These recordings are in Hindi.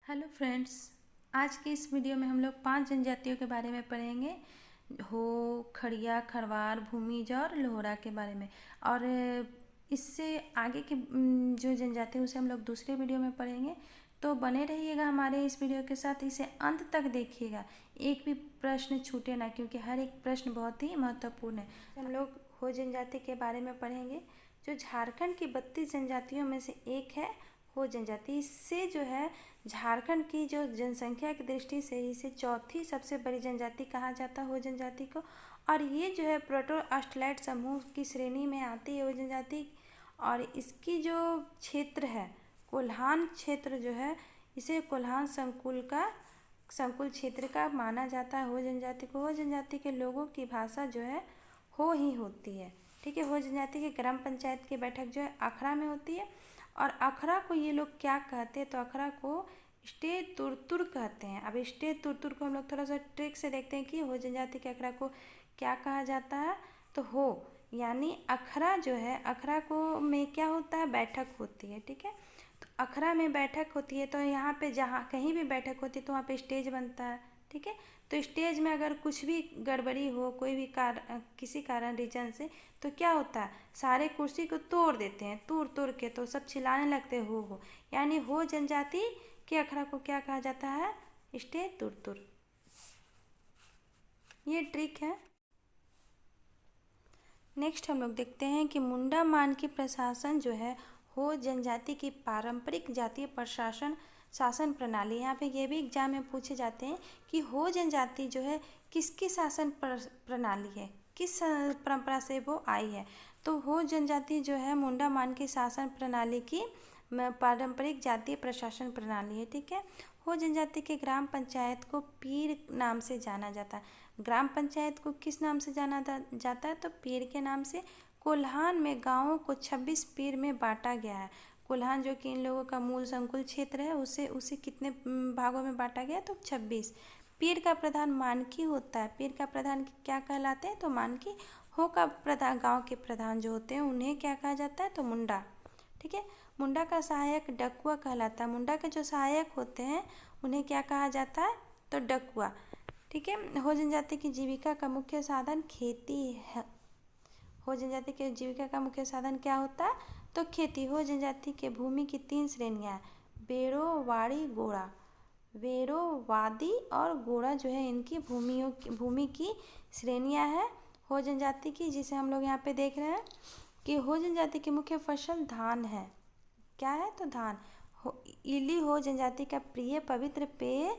Hello friends. आज की इस वीडियो में हम लोग 5 जनजातियों के बारे में पढ़ेंगे। हो, खड़िया, खरवार, भूमिज और लोहरा के बारे में। और इससे आगे की जो जनजाति है उसे हम लोग दूसरे वीडियो में पढ़ेंगे। तो बने रहिएगा हमारे इस वीडियो के साथ, इसे अंत तक देखिएगा, एक भी प्रश्न छूटे ना, क्योंकि हर एक प्रश्न बहुत ही महत्वपूर्ण है। हम लोग हो जनजाति के बारे में पढ़ेंगे, जो झारखंड की 32 जनजातियों में से एक है हो जनजाति। इससे जो है झारखंड की जो जनसंख्या की दृष्टि से इसे चौथी सबसे बड़ी जनजाति कहा जाता है हो जनजाति को। और ये जो है प्रोटो ऑस्ट्रेलाइड समूह की श्रेणी में आती है हो जनजाति। और इसकी जो क्षेत्र है कोल्हान क्षेत्र जो है, इसे कोल्हान संकुल क्षेत्र का माना जाता है हो जनजाति को। हो जनजाति के लोगों की भाषा जो है हो ही होती है। ठीक है, हो जनजाति की ग्राम पंचायत की बैठक जो है अखरा में होती है। और अखरा को ये लोग क्या कहते हैं, तो अखरा को स्टे तुरतुर कहते हैं। अब स्टे तुरतुर को हम लोग थोड़ा सा ट्रिक से देखते हैं कि हो जनजाति के अखरा को क्या कहा जाता है। तो हो यानी अखरा जो है, अखरा को में क्या होता है, बैठक होती है। ठीक है, तो अखरा में बैठक होती है, तो यहाँ पे जहाँ कहीं भी बैठक होती है तो वहाँ पे स्टेज बनता है। ठीक है, तो स्टेज में अगर कुछ भी गड़बड़ी हो, कोई भी किसी कारण रीजन से, तो क्या होता है, सारे कुर्सी को तोड़ देते हैं, तोड़ के, तो सब चिल्लाने लगते हैं हो। यानी हो जनजाति के अखरा को क्या कहा जाता है, स्टे तुर। ये ट्रिक है। नेक्स्ट हम लोग देखते हैं कि मुंडा मान की प्रशासन जो है हो जनजाति की पारंपरिक जातीय प्रशासन शासन प्रणाली। यहाँ पे ये भी एग्जाम में पूछे जाते हैं कि हो जनजाति जो है किसकी शासन प्रणाली है, किस परंपरा से वो आई है। तो हो जनजाति जो है मुंडा मान की शासन प्रणाली की पारंपरिक जातीय प्रशासन प्रणाली है। ठीक है, हो जनजाति के ग्राम पंचायत को पीर नाम से जाना जाता है। ग्राम पंचायत को किस नाम से जाना जाता है, तो पीर के नाम से। कोल्हान में गांवों को 26 पीर में बांटा गया है। कोल्हान जो कि इन लोगों का मूल संकुल क्षेत्र है, उसे कितने भागों में बांटा गया, तो 26। पीर का प्रधान मानकी होता है। पीर का प्रधान क्या कहलाते हैं, तो मानकी। हो का प्रधान, गांव के प्रधान जो होते हैं उन्हें क्या कहा जाता है, तो मुंडा। ठीक है, मुंडा का सहायक डकुआ कहलाता है। मुंडा के जो सहायक होते हैं उन्हें क्या कहा जाता है, तो डकुआ। ठीक है, हो जनजाति की जीविका का मुख्य साधन खेती है। हो जनजाति के जीविका का मुख्य साधन क्या होता है, तो खेती। हो जनजाति के भूमि की 3 श्रेणियाँ हैं, बेरो, वाड़ी, गोड़ा। वेरो, वादी और गोड़ा जो है इनकी भूमि की श्रेणियाँ हैं हो जनजाति की, जिसे हम लोग यहाँ पे देख रहे हैं कि हो जनजाति की मुख्य फसल धान है। क्या है, तो धान। इली हो जनजाति का प्रिय पवित्र पेय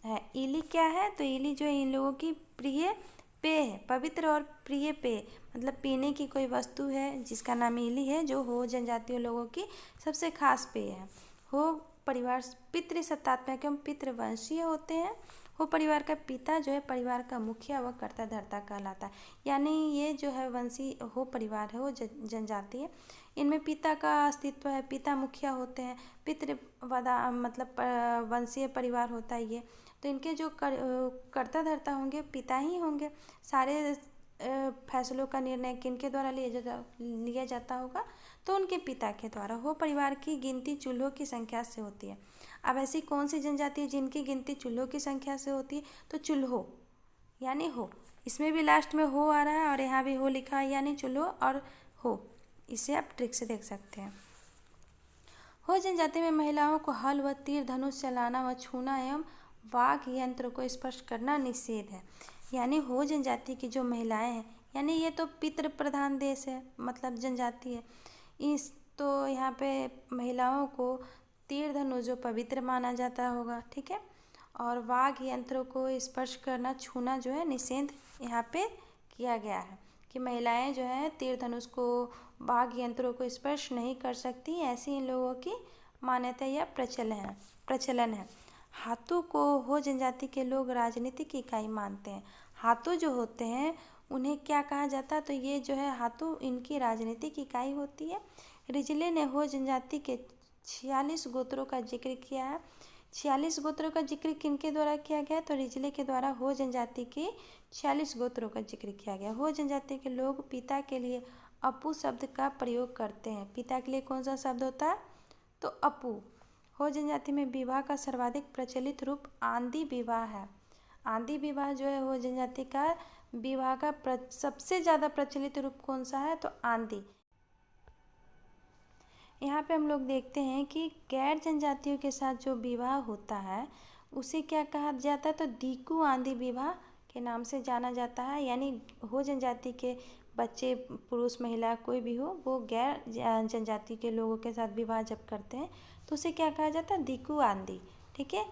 है। इली क्या है, तो इली जो है इन लोगों की प्रिय पेय है। पवित्र और प्रिय पेय मतलब पीने की कोई वस्तु है जिसका नाम इली है, जो हो जनजातीय लोगों की सबसे खास पेय है। हो परिवार पितृ सत्तात्मक एवं पितृवंशीय होते हैं। हो परिवार का पिता जो है परिवार का मुखिया व कर्ता धर्ता कहलाता है। यानी ये जो है वंशी हो परिवार है, वो जनजाति है, इनमें पिता का अस्तित्व है, पिता मुखिया होते हैं। पितृवदा मतलब वंशीय परिवार होता है ये। तो इनके जो कर्ता धर्ता होंगे पिता ही होंगे। सारे फैसलों का निर्णय किनके द्वारा लिया जाता होगा, तो उनके पिता के द्वारा। हो परिवार की गिनती चूल्हों की संख्या से होती है। अब ऐसी कौन सी जनजाति है जिनकी गिनती चूल्हों की संख्या से होती है, तो चूल्हो यानी हो। इसमें भी लास्ट में हो आ रहा है और यहाँ भी हो लिखा है, यानी चूल्हो और हो। इसे आप ट्रिक से देख सकते हैं। हो जनजाति में महिलाओं को हल व तीर धनुष चलाना व छूना एवं वाघ यंत्र को स्पर्श करना निषेध है। यानी हो जनजाति की जो महिलाएं हैं, यानी ये तो पितृ प्रधान देश है, मतलब जनजाति है, इस तो यहाँ पे महिलाओं को तीर धनुष जो पवित्र माना जाता होगा। ठीक है, और वाघ यंत्रों को स्पर्श करना छूना जो है निषेध यहाँ पे किया गया है कि महिलाएं जो है तीर धनुष को, वाघ यंत्रों को स्पर्श नहीं कर सकती, ऐसी इन लोगों की मान्यता या प्रचलन है। हाथों को हो जनजाति के लोग राजनीतिक इकाई मानते हैं। हाथों जो होते हैं उन्हें क्या कहा जाता है, तो ये जो है हाथों इनकी राजनीतिक इकाई होती है। रिजले ने हो जनजाति के 46 गोत्रों का जिक्र किया है। 46 गोत्रों का जिक्र किनके द्वारा किया गया, तो रिजले के द्वारा हो जनजाति के 46 गोत्रों का जिक्र किया गया। हो जनजाति के लोग पिता के लिए अपू शब्द का प्रयोग करते हैं। पिता के लिए कौन सा शब्द होता है, तो अपू। हो जनजाति में विवाह का सर्वाधिक प्रचलित रूप आंधी विवाह है। आंधी विवाह जो है हो जनजाति का विवाह का सबसे ज़्यादा प्रचलित रूप कौन सा है, तो आंधी। यहाँ पे हम लोग देखते हैं कि गैर जनजातियों के साथ जो विवाह होता है उसे क्या कहा जाता है, तो दीकू आंधी विवाह के नाम से जाना जाता है। यानी हो जनजाति के बच्चे, पुरुष महिला कोई भी हो, वो गैर जनजाति के लोगों के साथ विवाह जब करते हैं तो उसे क्या कहा जाता है, दीकू आंधी। ठीक है।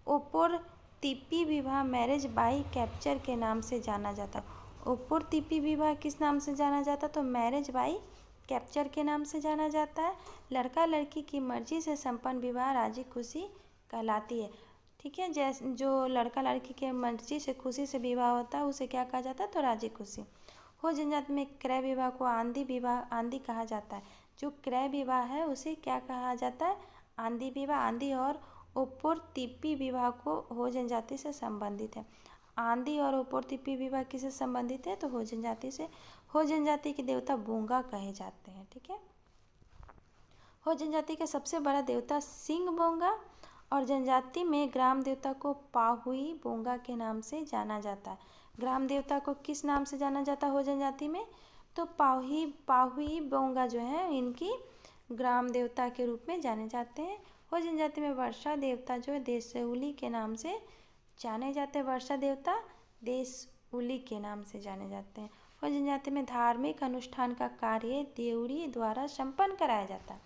ओपोर तिप्पी विवाह मैरिज बाई कैप्चर के नाम से जाना जाता है। ओपोर तिप्पी विवाह किस नाम से जाना जाता है, तो मैरिज बाई कैप्चर के नाम से जाना जाता है। लड़का लड़की की मर्जी से संपन्न विवाह राजी खुशी कहलाती है। ठीक है। जैसे जो लड़का लड़की के मर्जी से खुशी से विवाह होता है उसे क्या कहा जाता है, तो राजी खुशी। हो जनजाति में क्रय विवाह को आंधी कहा जाता है। जो क्रय विवाह है उसे क्या कहा जाता है, आंधी विवाह। आंधी और ओपोर तिप्पी विवाह को हो जनजाति से संबंधित है। आंधी और ओपोर तिप्पी विवाह किससे संबंधित है, तो हो जनजाति से। हो जनजाति के देवता बोंगा कहे जाते हैं। ठीक है। हो जनजाति का सबसे बड़ा देवता सिंह बोंगा और जनजाति में ग्राम देवता को पाहुई बोंगा के नाम से जाना जाता है। ग्राम देवता को किस नाम से जाना जाता है हो जनजाति में, तो पाहुई बोंगा जो है इनकी ग्राम देवता के रूप में जाने जाते हैं। हो जनजाति में वर्षा देवता जो है देशउली के नाम से जाने जाते हैं। वर्षा देवता देशउली के नाम से जाने जाते हैं। हो जनजाति में धार्मिक अनुष्ठान का कार्य देउरी द्वारा संपन्न कराया जाता है।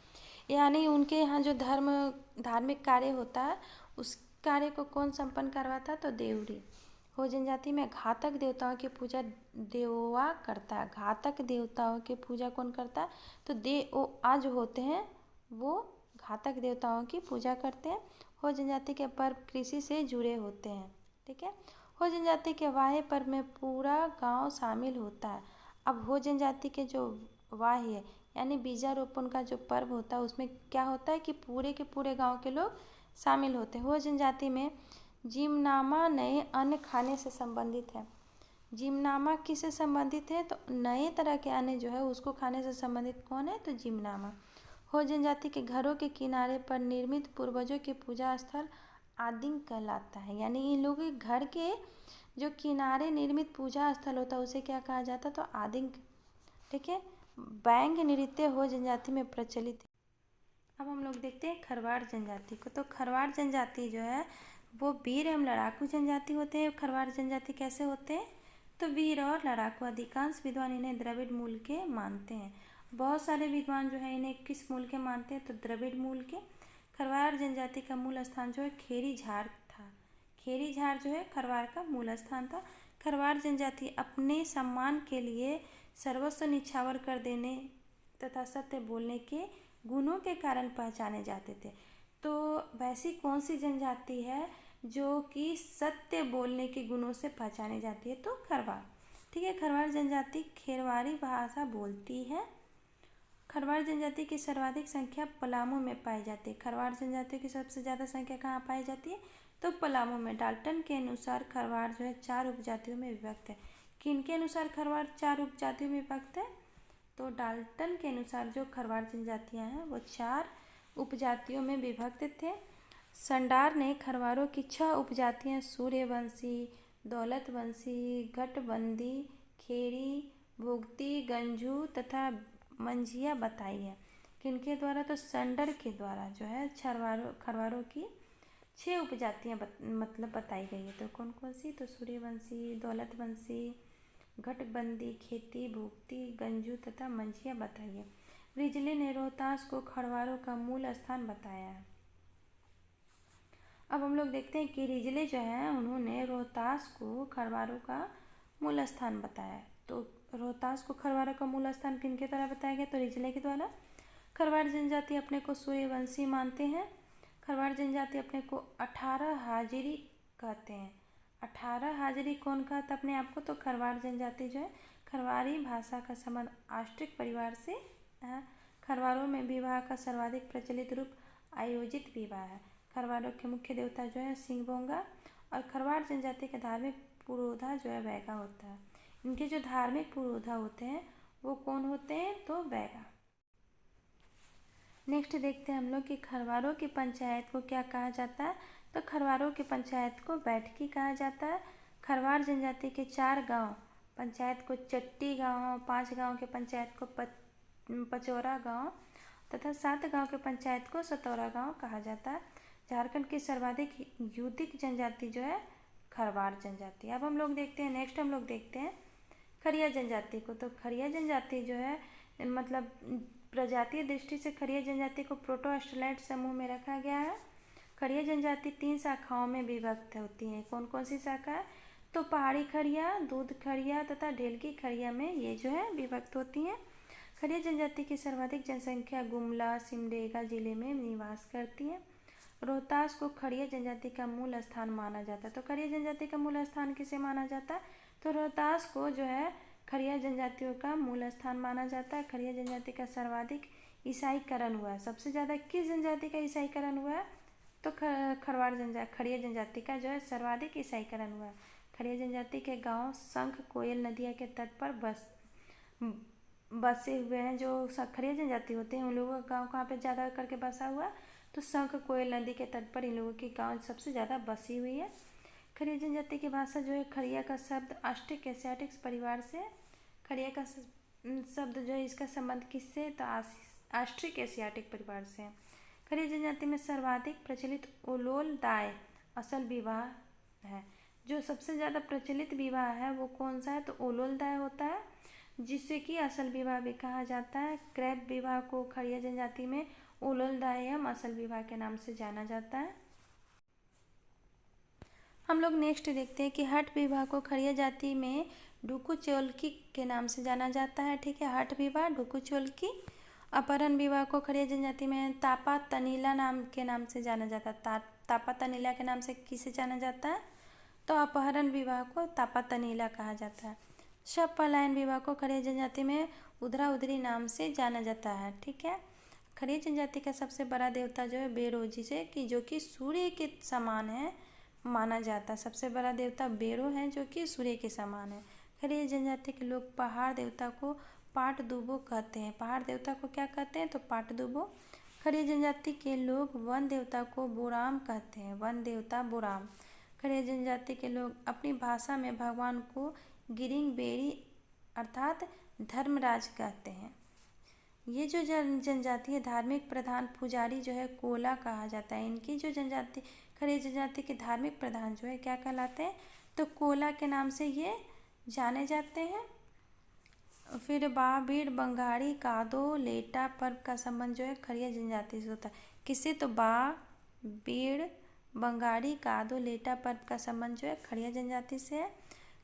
यानी उनके यहाँ जो धार्मिक कार्य होता है उस कार्य को कौन संपन्न करवाता है, तो देउरी। हो जनजाति में घातक देवताओं की पूजा देववा करता है। घातक देवताओं की पूजा कौन करता है, तो देवआ जो होते हैं वो घातक देवताओं की पूजा करते हैं। हो जनजाति के पर्व कृषि से जुड़े होते हैं। ठीक है। हो जनजाति के वाह्य पर्व में पूरा गांव शामिल होता है। अब हो जनजाति के जो वाह्य यानी बीजारोपण का जो पर्व होता है उसमें क्या होता है कि पूरे के पूरे गांव के लोग शामिल होते हैं। हो जनजाति में जिमनामा नए अन्न खाने से संबंधित है। जिमनामा किससे संबंधित है, तो नए तरह के अन्न जो है उसको खाने से संबंधित कौन है, तो जिमनामा। हो जनजाति के घरों के किनारे पर निर्मित पूर्वजों के पूजा स्थल आदिंग कहलाता है। यानी इन लोगों के घर के जो किनारे निर्मित पूजा स्थल होता है उसे क्या कहा जाता है, तो आदिंग। ठीक है। बैंग नृत्य हो जनजाति में प्रचलित है। अब हम लोग देखते हैं खरवाड़ जनजाति को। तो खरवाड़ जनजाति जो है वो वीर एवं लड़ाकू जनजाति होते हैं। खरवाड़ जनजाति कैसे होते हैं, तो वीर और लड़ाकू। अधिकांश विद्वान इन्हें द्रविड़ मूल के मानते हैं। बहुत सारे विद्वान जो है इन्हें किस मूल के मानते हैं, तो द्रविड़ मूल के। खरवाड़ जनजाति का मूल स्थान जो है खेरी झार था। खेरी झार जो है खरवाड़ का मूल स्थान था। खरवाड़ जनजाति अपने सम्मान के लिए सर्वस्व निछावर कर देने तथा सत्य बोलने के गुणों के कारण पहचाने जाते थे। तो वैसी कौन सी जनजाति है जो कि सत्य बोलने के गुणों से पहचानी जाती है, तो खरवाड़। ठीक है। खरवाड़ जनजाति खेरवाड़ी भाषा बोलती है। खरवाड़ जनजाति की सर्वाधिक संख्या पलामू में पाई जाती है। खरवाड़ जनजातियों की सबसे ज़्यादा संख्या कहाँ पाई जाती है, तो पलामू में। डाल्टन के अनुसार खरवाड़ जो है 4 उपजातियों में विभक्त है। किनके अनुसार खरवाड़ 4 उपजातियों में विभक्त है, तो डाल्टन के अनुसार जो खरवाड़ जनजातियाँ हैं वो 4 उपजातियों में विभक्त थे। संडार ने खरवाड़ों की 6 उपजातियाँ सूर्यवंशी, दौलतवंशी, घटबंदी, खेरी, भुगती, गंजू तथा मंझिया बताई है। किनके द्वारा, तो संडर के द्वारा जो है खरवाड़ों की 6 उपजातियाँ मतलब बताई गई है। तो कौन कौन सी, तो सूर्यवंशी, दौलतवंशी, घटबंदी, खेती, भुगती, गंजू तथा मंझिया बताई है। रिजले ने रोहतास को खरवाड़ों का मूल स्थान बताया है। अब हम लोग देखते हैं कि रिजले जो है उन्होंने रोहतास को खरवाड़ों का मूल स्थान बताया है। तो रोहतास को खरवाड़ों का मूल स्थान किनके द्वारा बताया गया, तो रिजले के द्वारा। खरवाड़ जनजाति अपने को सूर्यवंशी मानते हैं। खरवाड़ जनजाति अपने को 18 हाजिरी कहते हैं। 18 हाजिरी कौन कहता अपने आप को, तो खरवाड़ जनजाति जो है खरवाड़ी भाषा का संबंध आष्ट्रिक परिवार से है। खरवाड़ों में विवाह का सर्वाधिक प्रचलित रूप आयोजित विवाह है। खरवाड़ों के मुख्य देवता जो है सिंह बोंगा और खरवाड़ जनजाति के धार्मिक पुरोधा जो है वैगा होता है। इनके जो धार्मिक पुरोधा होते हैं वो कौन होते हैं, तो वैगा। नेक्स्ट देखते हैं हम लोग कि खरवारों की पंचायत को क्या कहा जाता है। तो खरवारों की पंचायत को बैठकी कहा जाता है। खरवार जनजाति के 4 गांव पंचायत को चट्टी गांव, 5 गांव के पंचायत को पचौरा गांव तथा 7 गांव के पंचायत को सतौरा गांव कहा जाता है। झारखंड की सर्वाधिक युद्धिक जनजाति जो है खरवार जनजाति। अब हम लोग देखते हैं, नेक्स्ट हम लोग देखते हैं खरिया जनजाति को। तो खरिया जनजाति जो है मतलब प्रजातीय दृष्टि से खरिया जनजाति को प्रोटोस्टलाइट समूह में रखा गया है। खरिया जनजाति 3 शाखाओं में विभक्त होती हैं। कौन कौन सी शाखा है? तो पहाड़ी खरिया, दूध खरिया तथा ढेलकी खरिया में ये जो है विभक्त होती हैं। खरिया जनजाति की सर्वाधिक जनसंख्या गुमला सिमडेगा जिले में निवास करती है। रोहतास को खरिया जनजाति का मूल स्थान माना जाता है। तो खरिया जनजाति का मूल स्थान किसे माना जाता है? तो रोहतास को जो है खरिया जनजातियों का मूल स्थान माना जाता है। खरिया जनजाति का सर्वाधिक ईसाईकरण हुआ है। सबसे ज़्यादा किस जनजाति का ईसाईकरण हुआ है? तो खरिया जनजाति का जो है सर्वाधिक ईसाईकरण हुआ है। खरिया जनजाति के गांव शंख कोयल नदिया के तट पर बसे हुए हैं। जो खरिया जनजाति होते हैं उन लोगों का गाँव कहाँ पे ज़्यादा करके बसा हुआ? तो शंख कोयल नदी के तट पर इन लोगों की गाँव सबसे ज़्यादा बसी हुई है। खरिया जनजाति की भाषा जो है, खरिया का शब्द ऑस्ट्रिक एशियाटिक्स परिवार से, खरिया का शब्द जो है इसका संबंध किससे? तो ऑस्ट्रिक एशियाटिक परिवार से है। खरिया जनजाति में सर्वाधिक प्रचलित ओलोल दाय असल विवाह है। जो सबसे ज़्यादा प्रचलित विवाह है वो कौन सा है? तो ओलोल दाय होता है, जिससे कि असल विवाह भी कहा जाता है। क्रैप विवाह को खरिया जनजाति में ओलोल दाय एवं असल विवाह के नाम से जाना जाता है। हम लोग नेक्स्ट देखते हैं कि हठ विवाह को खरिया जाति में डुकू चोलकी के नाम से जाना जाता है। ठीक है, हठ विवाह डुकू चोलकी। अपहरण विवाह को खरिया जनजाति में तापा तनीला के नाम से जाना जाता है। तापा तनीला के नाम से किसे जाना जाता है? तो अपहरण विवाह को तापा तनीला कहा जाता है। शव पलायन विवाह को खरिया जनजाति में उधरा उधरी नाम से जाना जाता है। ठीक है, खरिया जनजाति का सबसे बड़ा देवता जो है बेरो, जिसे कि जो कि सूर्य के समान है माना जाता है। सबसे बड़ा देवता बेरो है जो कि सूर्य के समान है। खरिया जनजाति के लोग पहाड़ देवता को पाट दुबो कहते हैं। पहाड़ देवता को क्या कहते हैं? तो पाट दुबो। खरिया जनजाति के लोग वन देवता को बोराम कहते हैं। वन देवता बोराम। खरिया जनजाति के लोग अपनी भाषा में भगवान को गिरिंग बेरी अर्थात धर्मराज कहते हैं। ये जो जनजाति है धार्मिक प्रधान पुजारी जो है कोला कहा जाता है। इनकी जो जनजाति खरिया जनजाति के धार्मिक प्रधान जो है क्या कहलाते हैं? तो कोला के नाम से ये जाने जाते हैं। फिर बा बीड़ बंगाड़ी कादो लेटा पर्व का संबंध जो है खरिया जनजाति से होता है। किससे? तो बा बीड़ बंगाड़ी कादो लेटा पर्व का संबंध जो है खरिया जनजाति से है।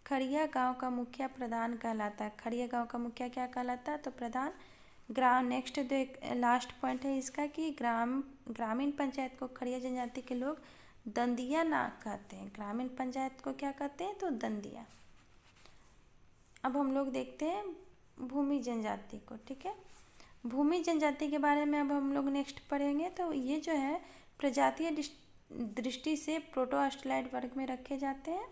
खरिया गांव का मुखिया प्रधान कहलाता है। खरिया गांव का मुखिया क्या कहलाता है? तो प्रधान। नेक्स्ट लास्ट पॉइंट है इसका कि ग्रामीण पंचायत को खरिया जनजाति के लोग दंदिया ना कहते हैं। ग्रामीण पंचायत को क्या कहते हैं? तो दंदिया। अब हम लोग देखते हैं भूमि जनजाति को। ठीक है, भूमि जनजाति के बारे में अब हम लोग नेक्स्ट पढ़ेंगे। तो ये जो है प्रजातीय दृष्टि से प्रोटोस्टलाइट वर्ग में रखे जाते हैं।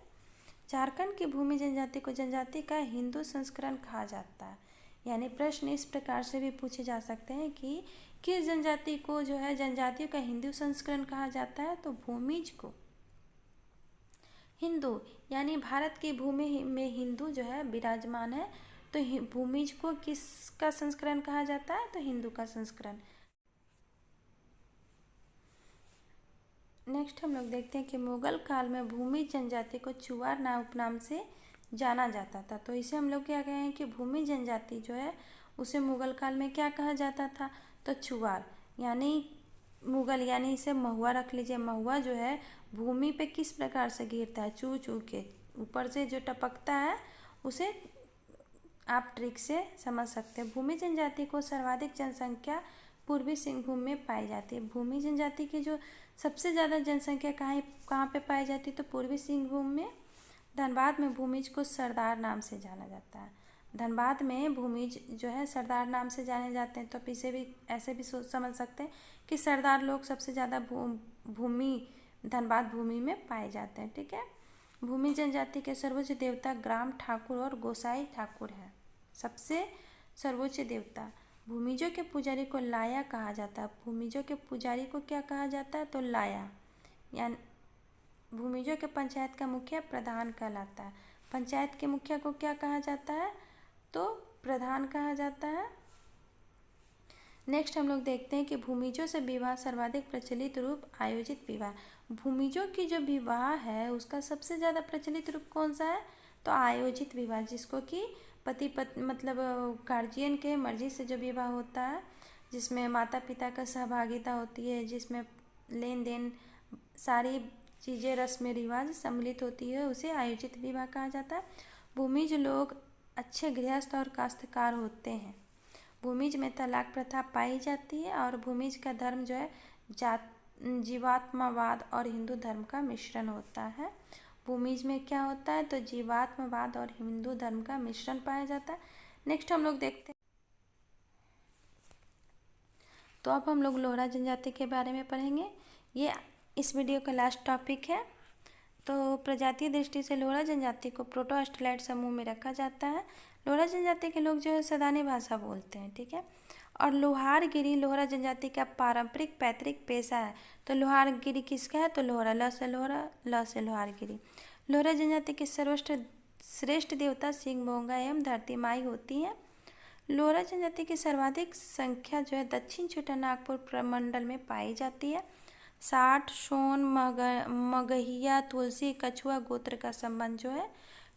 झारखंड की भूमि जनजाति को जनजाति का हिंदू संस्करण कहा जाता है। यानी प्रश्न इस प्रकार से भी पूछे जा सकते हैं कि किस जनजाति को जो है जनजातियों का हिंदू संस्करण कहा जाता है? तो भूमिज को हिंदू, यानी भारत की भूमि में हिंदू जो है विराजमान है, तो भूमिज को किसका संस्करण कहा जाता है? तो हिंदू का संस्करण। नेक्स्ट हम लोग देखते हैं कि मुगल काल में भूमि जनजाति को चुवार उपनाम से जाना जाता था। तो इसे हम लोग क्या कहें कि भूमि जनजाति जो है उसे मुगल काल में क्या कहा जाता था? तो चुवार, यानी मुगल, यानी इसे महुआ रख लीजिए। महुआ जो है भूमि पे किस प्रकार से गिरता है? चू चू के ऊपर से जो टपकता है उसे आप ट्रिक से समझ सकते हैं। भूमि जनजाति को सर्वाधिक जनसंख्या पूर्वी सिंहभूम में पाई जाती है। भूमि जनजाति की जो सबसे ज़्यादा जनसंख्या कहाँ पे पाई जाती है? तो पूर्वी सिंहभूम में। धनबाद में भूमिज को सरदार नाम से जाना जाता है। धनबाद में भूमिज जो है सरदार नाम से जाने जाते हैं। तो आप इसे भी ऐसे भी समझ सकते हैं कि सरदार लोग सबसे ज़्यादा धनबाद भूमि में पाए जाते हैं। ठीक है, भूमि जनजाति के सर्वोच्च देवता ग्राम ठाकुर और गोसाई ठाकुर हैं। सबसे सर्वोच्च देवता भूमिजों के पुजारी को लाया कहा जाता है। भूमिजों के पुजारी को क्या कहा जाता है? तो लाया। यानी भूमिजों के पंचायत का मुखिया प्रधान कहलाता है। पंचायत के मुखिया को क्या कहा जाता है? तो प्रधान कहा जाता है। नेक्स्ट हम लोग देखते हैं कि भूमिजों से विवाह सर्वाधिक प्रचलित रूप आयोजित विवाह। भूमिजों की जो विवाह है उसका सबसे ज़्यादा प्रचलित रूप कौन सा है? तो आयोजित विवाह, जिसको कि पति पत्नी मतलब गार्जियन के मर्जी से जो विवाह होता है, जिसमें माता पिता का सहभागिता होती है, जिसमें लेन देन सारी चीज़ें रस्म रिवाज सम्मिलित होती है, उसे आयोजित विवाह कहा जाता है। भूमिज लोग अच्छे गृहस्थ और काश्तकार होते हैं। भूमिज में तलाक प्रथा पाई जाती है और भूमिज का धर्म जो है जीवात्मवाद और हिंदू धर्म का मिश्रण होता है। भूमिज में क्या होता है? तो जीवात्मवाद और हिंदू धर्म का मिश्रण पाया जाता है। नेक्स्ट हम लोग देखते हैं, तो अब हम लोग लोहरा जनजाति के बारे में पढ़ेंगे। ये इस वीडियो का लास्ट टॉपिक है। तो प्रजातीय दृष्टि से लोहरा जनजाति को प्रोटो-ऑस्ट्रेलाइड समूह में रखा जाता है। लोहरा जनजाति के लोग जो है सदानी भाषा बोलते हैं, ठीक है। और लोहारगिरी लोहरा जनजाति का पारंपरिक पैतृक पेशा है। तो लोहारगिरी किसका है? तो लोहरा, ल से लोहरा, ल से लोहारगिरी। लोहरा जनजाति की श्रेष्ठ देवता सिंह भोंगा एवं धरती माई होती है। लोहरा जनजाति की सर्वाधिक संख्या जो है दक्षिण छोटानागपुर प्रमंडल में पाई जाती है। साठ, सोन, मगहिया, तुलसी, कछुआ गोत्र का संबंध जो है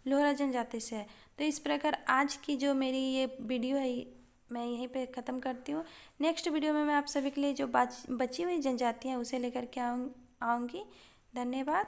लोहरा जनजाति से है। तो इस प्रकार आज की जो मेरी ये वीडियो है मैं यहीं पे ख़त्म करती हूँ। नेक्स्ट वीडियो में मैं आप सभी के लिए जो बची हुई जनजातियाँ उसे लेकर के आऊँगी। धन्यवाद।